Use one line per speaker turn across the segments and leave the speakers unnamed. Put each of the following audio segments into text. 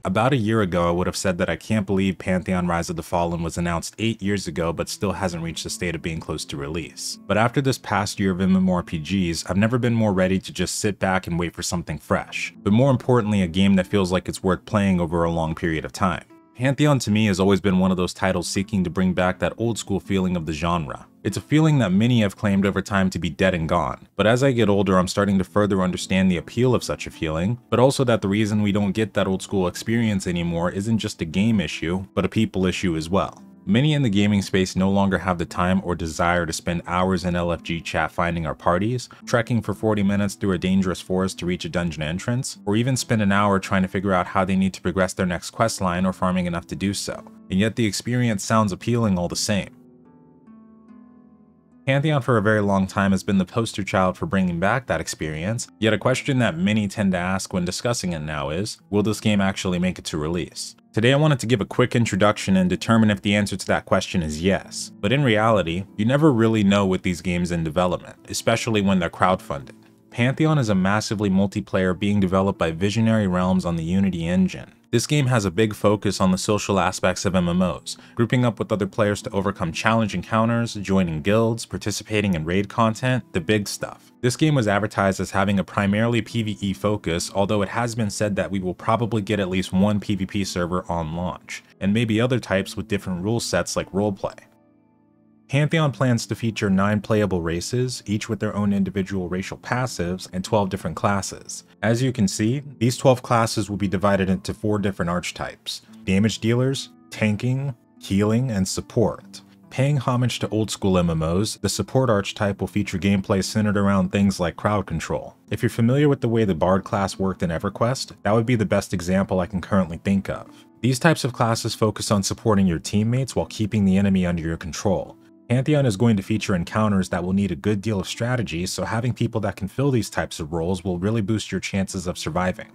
About a year ago, I would have said that I can't believe Pantheon Rise of the Fallen was announced 8 years ago but still hasn't reached the state of being close to release. But after this past year of MMORPGs, I've never been more ready to just sit back and wait for something fresh, but more importantly a game that feels like it's worth playing over a long period of time. Pantheon to me has always been one of those titles seeking to bring back that old school feeling of the genre. It's a feeling that many have claimed over time to be dead and gone, but as I get older I'm starting to further understand the appeal of such a feeling, but also that the reason we don't get that old school experience anymore isn't just a game issue, but a people issue as well. Many in the gaming space no longer have the time or desire to spend hours in LFG chat finding our parties, trekking for 40 minutes through a dangerous forest to reach a dungeon entrance, or even spend an hour trying to figure out how they need to progress their next questline or farming enough to do so. And yet the experience sounds appealing all the same. Pantheon for a very long time has been the poster child for bringing back that experience, yet a question that many tend to ask when discussing it now is, will this game actually make it to release? Today I wanted to give a quick introduction and determine if the answer to that question is yes, but in reality, you never really know with these games in development, especially when they're crowdfunded. Pantheon is a massively multiplayer being developed by Visionary Realms on the Unity engine. This game has a big focus on the social aspects of MMOs, grouping up with other players to overcome challenge encounters, joining guilds, participating in raid content, the big stuff. This game was advertised as having a primarily PvE focus, although it has been said that we will probably get at least one PvP server on launch, and maybe other types with different rule sets like roleplay. Pantheon plans to feature 9 playable races, each with their own individual racial passives, and 12 different classes. As you can see, these 12 classes will be divided into 4 different archetypes: damage dealers, tanking, healing, and support. Paying homage to old school MMOs, the support archetype will feature gameplay centered around things like crowd control. If you're familiar with the way the Bard class worked in EverQuest, that would be the best example I can currently think of. These types of classes focus on supporting your teammates while keeping the enemy under your control. Pantheon is going to feature encounters that will need a good deal of strategy, so having people that can fill these types of roles will really boost your chances of surviving.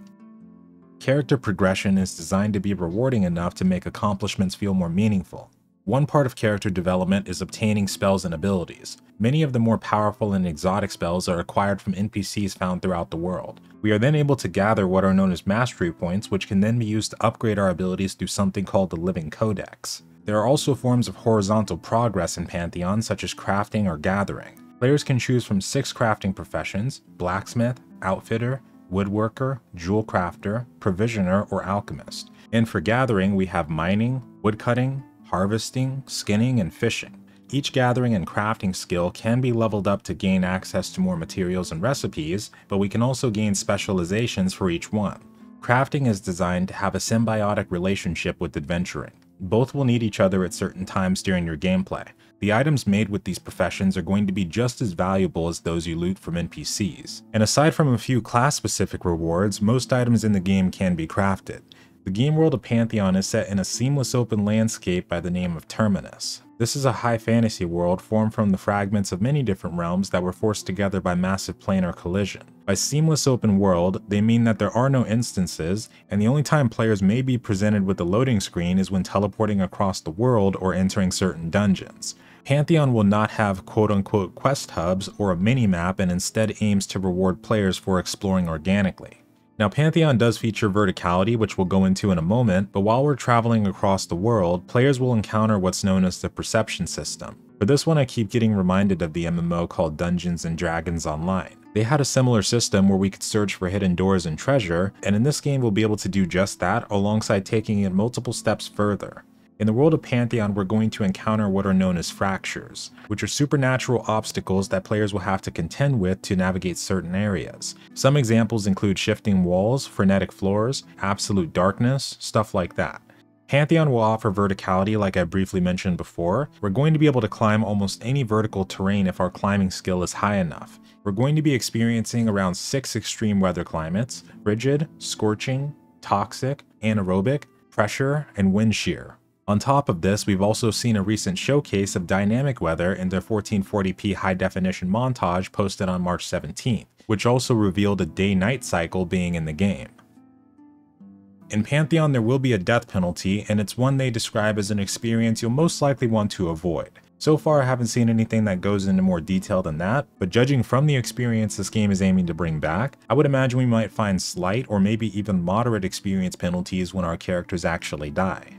Character progression is designed to be rewarding enough to make accomplishments feel more meaningful. One part of character development is obtaining spells and abilities. Many of the more powerful and exotic spells are acquired from NPCs found throughout the world. We are then able to gather what are known as mastery points, which can then be used to upgrade our abilities through something called the Living Codex. There are also forms of horizontal progress in Pantheon, such as crafting or gathering. Players can choose from 6 crafting professions: blacksmith, outfitter, woodworker, jewel crafter, provisioner, or alchemist. And for gathering, we have mining, woodcutting, harvesting, skinning, and fishing. Each gathering and crafting skill can be leveled up to gain access to more materials and recipes, but we can also gain specializations for each one. Crafting is designed to have a symbiotic relationship with adventuring. Both will need each other at certain times during your gameplay. The items made with these professions are going to be just as valuable as those you loot from NPCs. And aside from a few class-specific rewards, most items in the game can be crafted. The game world of Pantheon is set in a seamless open landscape by the name of Terminus. This is a high fantasy world formed from the fragments of many different realms that were forced together by massive planar collision. By seamless open world, they mean that there are no instances, and the only time players may be presented with a loading screen is when teleporting across the world or entering certain dungeons. Pantheon will not have quote-unquote quest hubs or a mini-map, and instead aims to reward players for exploring organically. Now, Pantheon does feature verticality, which we'll go into in a moment, but while we're traveling across the world, players will encounter what's known as the perception system. For this one, I keep getting reminded of the MMO called Dungeons & Dragons Online. They had a similar system where we could search for hidden doors and treasure, and in this game we'll be able to do just that alongside taking it multiple steps further. In the world of Pantheon, we're going to encounter what are known as fractures, which are supernatural obstacles that players will have to contend with to navigate certain areas. Some examples include shifting walls, frenetic floors, absolute darkness, stuff like that. Pantheon will offer verticality like I briefly mentioned before. We're going to be able to climb almost any vertical terrain if our climbing skill is high enough. We're going to be experiencing around 6 extreme weather climates: frigid, scorching, toxic, anaerobic, pressure, and wind shear. On top of this, we've also seen a recent showcase of dynamic weather in their 1440p high-definition montage posted on March 17th, which also revealed a day-night cycle being in the game. In Pantheon, there will be a death penalty, and it's one they describe as an experience you'll most likely want to avoid. So far I haven't seen anything that goes into more detail than that, but judging from the experience this game is aiming to bring back, I would imagine we might find slight or maybe even moderate experience penalties when our characters actually die.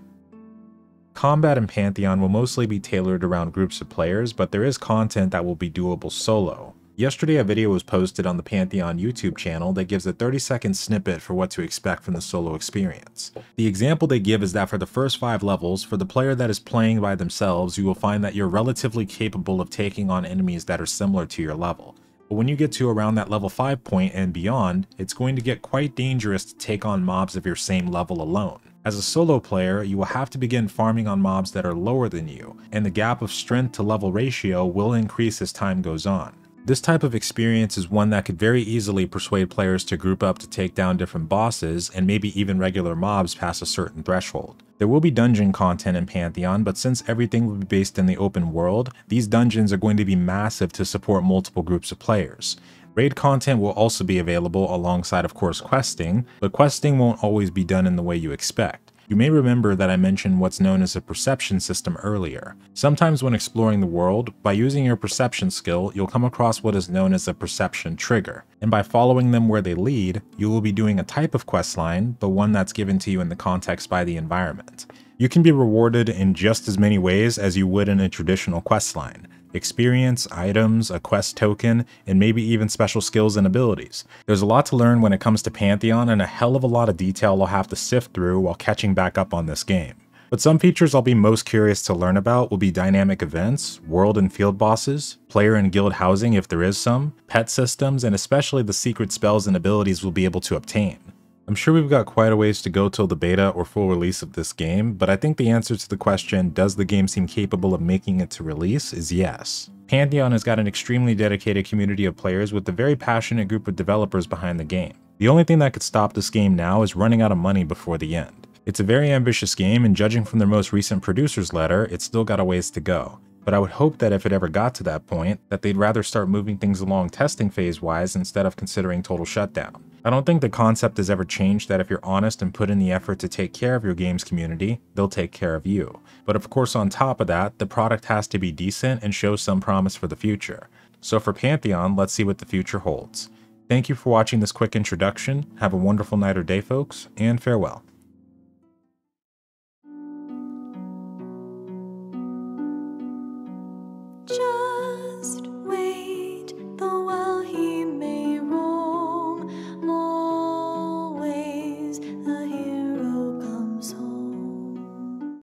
Combat in Pantheon will mostly be tailored around groups of players, but there is content that will be doable solo. Yesterday a video was posted on the Pantheon YouTube channel that gives a 30-second snippet for what to expect from the solo experience. The example they give is that for the first 5 levels, for the player that is playing by themselves, you will find that you're relatively capable of taking on enemies that are similar to your level. But when you get to around that level 5 point and beyond, it's going to get quite dangerous to take on mobs of your same level alone. As a solo player, you will have to begin farming on mobs that are lower than you, and the gap of strength to level ratio will increase as time goes on. This type of experience is one that could very easily persuade players to group up to take down different bosses and maybe even regular mobs past a certain threshold. There will be dungeon content in Pantheon, but since everything will be based in the open world, these dungeons are going to be massive to support multiple groups of players. Raid content will also be available alongside of course questing, but questing won't always be done in the way you expect. You may remember that I mentioned what's known as a perception system earlier. Sometimes when exploring the world, by using your perception skill, you'll come across what is known as a perception trigger, and by following them where they lead, you will be doing a type of questline, but one that's given to you in the context by the environment. You can be rewarded in just as many ways as you would in a traditional questline. Experience, items, a quest token, and maybe even special skills and abilities. There's a lot to learn when it comes to Pantheon and a hell of a lot of detail I'll have to sift through while catching back up on this game. But some features I'll be most curious to learn about will be dynamic events, world and field bosses, player and guild housing if there is some, pet systems, and especially the secret spells and abilities we'll be able to obtain. I'm sure we've got quite a ways to go till the beta or full release of this game, but I think the answer to the question, does the game seem capable of making it to release, is yes. Pantheon has got an extremely dedicated community of players with a very passionate group of developers behind the game. The only thing that could stop this game now is running out of money before the end. It's a very ambitious game, and judging from their most recent producer's letter, it's still got a ways to go. But I would hope that if it ever got to that point, that they'd rather start moving things along testing phase-wise instead of considering total shutdown. I don't think the concept has ever changed that if you're honest and put in the effort to take care of your game's community, they'll take care of you. But of course on top of that, the product has to be decent and show some promise for the future. So for Pantheon, let's see what the future holds. Thank you for watching this quick introduction, have a wonderful night or day folks, and farewell.